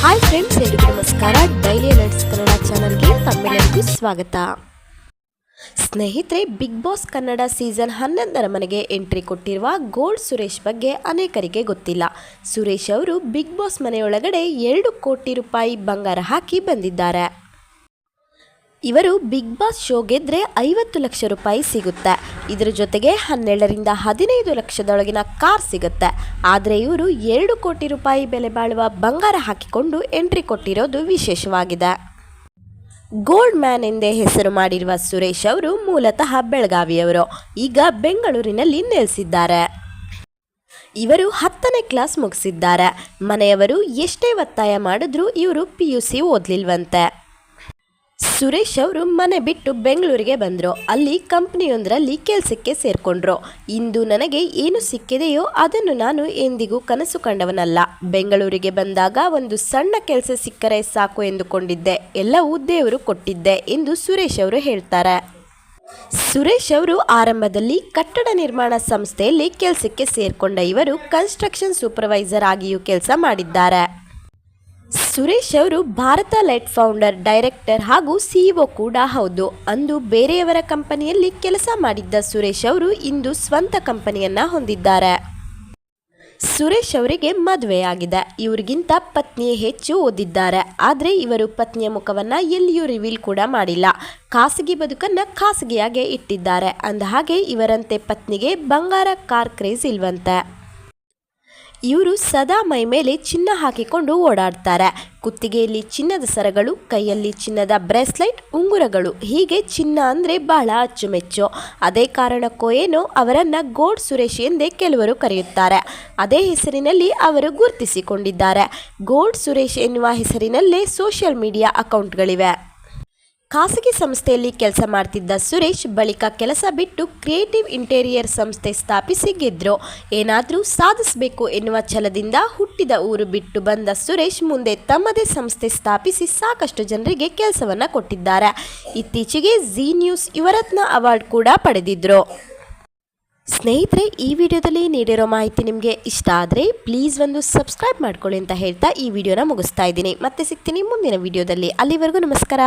Hi friends, ಎಲ್ಲರಿಗೂ ನಮಸ್ಕಾರ. Daily alerts Kannada ಚಾನಲ್ಗೆ ತಮ್ಮೆಲ್ಲರಿಗೂ ಸ್ವಾಗತ. ಸ್ನೇಹಿತರೆ, ಬಿಗ್ ಬಾಸ್ ಕನ್ನಡ ಸೀಸನ್ 11ರ ಮನೆಗೆ ಎಂಟ್ರಿ ಕೊಟ್ಟಿರುವ ಗೋಲ್ಡ್ ಸುರೇಶ್ ಬಗ್ಗೆ ಅನೇಕರಿಗೆ ಗೊತ್ತಿಲ್ಲ. ಸುರೇಶ್ ಅವರು ಬಿಗ್ ಬಾಸ್ ಮನೆಯೊಳಗಡೆ 2 ಕೋಟಿ ರೂಪಾಯಿ ಬಂಗಾರ ಹಾಕಿ ಬಂದಿದ್ದಾರೆ. ಇವರು ಬಿಗ್ ಬಾಸ್ ಶೋ ಗೆದ್ರೆ 50 ಲಕ್ಷ ರೂಪಾಯಿ ಸಿಗುತ್ತೆ. ಇದರ ಜೊತೆಗೆ 12ರಿಂದ 15 ಲಕ್ಷದೊಳಗಿನ ಕಾರ್ ಸಿಗುತ್ತೆ. ಆದರೆ ಇವರು 2 ಕೋಟಿ ರೂಪಾಯಿ ಬೆಲೆ ಬಾಳುವ ಬಂಗಾರ ಹಾಕಿಕೊಂಡು ಎಂಟ್ರಿ ಕೊಟ್ಟಿರೋದು ವಿಶೇಷವಾಗಿದೆ. ಗೋಲ್ಡ್ ಮ್ಯಾನ್ ಎಂದೇ ಹೆಸರು ಮಾಡಿರುವ ಸುರೇಶ್ ಅವರು ಮೂಲತಃ ಬೆಳಗಾವಿಯವರು. ಈಗ ಬೆಂಗಳೂರಿನಲ್ಲಿ ನೆಲೆಸಿದ್ದಾರೆ. ಇವರು 10ನೇ ಕ್ಲಾಸ್ ಮುಗಿಸಿದ್ದಾರೆ. ಮನೆಯವರು ಎಷ್ಟೇ ಒತ್ತಾಯ ಮಾಡಿದ್ರೂ ಇವರು PUC ಓದಲಿಲ್ವಂತೆ. ಸುರೇಶ್ ಅವರು ಮನೆ ಬಿಟ್ಟು ಬೆಂಗಳೂರಿಗೆ ಬಂದರು. ಅಲ್ಲಿ ಕಂಪ್ನಿಯೊಂದರಲ್ಲಿ ಕೆಲಸಕ್ಕೆ ಸೇರಿಕೊಂಡ್ರು. ಇಂದು ನನಗೆ ಏನು ಸಿಕ್ಕಿದೆಯೋ ಅದನ್ನು ನಾನು ಎಂದಿಗೂ ಕನಸು ಕಂಡವನಲ್ಲ. ಬೆಂಗಳೂರಿಗೆ ಬಂದಾಗ ಒಂದು ಸಣ್ಣ ಕೆಲಸ ಸಿಕ್ಕರೆ ಸಾಕು ಎಂದುಕೊಂಡಿದ್ದೆ. ಎಲ್ಲವೂ ದೇವರು ಕೊಟ್ಟಿದ್ದೆ ಎಂದು ಸುರೇಶ್ ಅವರು ಹೇಳ್ತಾರೆ. ಸುರೇಶ್ ಅವರು ಆರಂಭದಲ್ಲಿ ಕಟ್ಟಡ ನಿರ್ಮಾಣ ಸಂಸ್ಥೆಯಲ್ಲಿ ಕೆಲಸಕ್ಕೆ ಸೇರಿಕೊಂಡ ಇವರು ಕನ್ಸ್ಟ್ರಕ್ಷನ್ ಸೂಪರ್ವೈಸರ್ ಆಗಿಯೂ ಕೆಲಸ ಮಾಡಿದ್ದಾರೆ. ಸುರೇಶ್ ಅವರು ಭಾರತ ಲೈಟ್ ಫೌಂಡರ್, ಡೈರೆಕ್ಟರ್ ಹಾಗೂ CEO ಕೂಡ ಹೌದು. ಅಂದು ಬೇರೆಯವರ ಕಂಪನಿಯಲ್ಲಿ ಕೆಲಸ ಮಾಡಿದ್ದ ಸುರೇಶ್ ಅವರು ಇಂದು ಸ್ವಂತ ಕಂಪನಿಯನ್ನ ಹೊಂದಿದ್ದಾರೆ. ಸುರೇಶ್ ಅವರಿಗೆ ಮದುವೆಯಾಗಿದೆ. ಇವರಿಗಿಂತ ಪತ್ನಿಯೇ ಹೆಚ್ಚು ಓದಿದ್ದಾರೆ. ಆದರೆ ಇವರು ಪತ್ನಿಯ ಮುಖವನ್ನು ಎಲ್ಲಿಯೂ ರಿವೀಲ್ ಕೂಡ ಮಾಡಿಲ್ಲ. ಖಾಸಗಿ ಬದುಕನ್ನು ಖಾಸಗಿಯಾಗೆ ಇಟ್ಟಿದ್ದಾರೆ. ಅಂದಹಾಗೆ ಇವರಂತೆ ಪತ್ನಿಗೆ ಬಂಗಾರ, ಕಾರ್ ಕ್ರೇಜ್ ಇಲ್ವಂತೆ. ಇವರು ಸದಾ ಮೈ ಮೇಲೆ ಚಿನ್ನ ಹಾಕಿಕೊಂಡು ಓಡಾಡ್ತಾರೆ. ಕುತ್ತಿಗೆಯಲ್ಲಿ ಚಿನ್ನದ ಸರಗಳು, ಕೈಯಲ್ಲಿ ಚಿನ್ನದ ಬ್ರೇಸ್ಲೈಟ್, ಉಂಗುರಗಳು, ಹೀಗೆ ಚಿನ್ನ ಅಂದರೆ ಬಹಳ ಅಚ್ಚುಮೆಚ್ಚು. ಅದೇ ಕಾರಣಕ್ಕೋ ಏನೋ ಅವರನ್ನು ಗೋಲ್ಡ್ ಸುರೇಶ್ ಎಂದೇ ಕೆಲವರು ಕರೆಯುತ್ತಾರೆ. ಅದೇ ಹೆಸರಿನಲ್ಲಿ ಅವರು ಗುರುತಿಸಿಕೊಂಡಿದ್ದಾರೆ. ಗೋಲ್ಡ್ ಸುರೇಶ್ ಎನ್ನುವ ಹೆಸರಿನಲ್ಲೇ ಸೋಷಿಯಲ್ ಮೀಡಿಯಾ ಅಕೌಂಟ್ಗಳಿವೆ. ಖಾಸಗಿ ಸಂಸ್ಥೆಯಲ್ಲಿ ಕೆಲಸ ಮಾಡ್ತಿದ್ದ ಸುರೇಶ್ ಬಳಿಕ ಕೆಲಸ ಬಿಟ್ಟು ಕ್ರಿಯೇಟಿವ್ ಇಂಟೀರಿಯರ್ ಸಂಸ್ಥೆ ಸ್ಥಾಪಿಸಿ ಗೆದ್ರು. ಏನಾದರೂ ಸಾಧಿಸಬೇಕು ಎನ್ನುವ ಛಲದಿಂದ ಹುಟ್ಟಿದ ಊರು ಬಿಟ್ಟು ಬಂದ ಸುರೇಶ್ ಮುಂದೆ ತಮ್ಮದೇ ಸಂಸ್ಥೆ ಸ್ಥಾಪಿಸಿ ಸಾಕಷ್ಟು ಜನರಿಗೆ ಕೆಲಸವನ್ನು ಕೊಟ್ಟಿದ್ದಾರೆ. ಇತ್ತೀಚೆಗೆ ಜಿ ನ್ಯೂಸ್ ಯುವರತ್ನ ಅವಾರ್ಡ್ ಕೂಡ ಪಡೆದಿದ್ರು. ಸ್ನೇಹಿತರೆ, ಈ ವಿಡಿಯೋದಲ್ಲಿ ನೀಡಿರೋ ಮಾಹಿತಿ ನಿಮಗೆ ಇಷ್ಟ ಆದರೆ ಪ್ಲೀಸ್ ಒಂದು ಸಬ್ಸ್ಕ್ರೈಬ್ ಮಾಡ್ಕೊಳ್ಳಿ ಅಂತ ಹೇಳ್ತಾ ಈ ವಿಡಿಯೋನ ಮುಗಿಸ್ತಾ ಇದ್ದೀನಿ. ಮತ್ತೆ ಸಿಗ್ತೀನಿ ಮುಂದಿನ ವಿಡಿಯೋದಲ್ಲಿ. ಅಲ್ಲಿವರೆಗೂ ನಮಸ್ಕಾರ.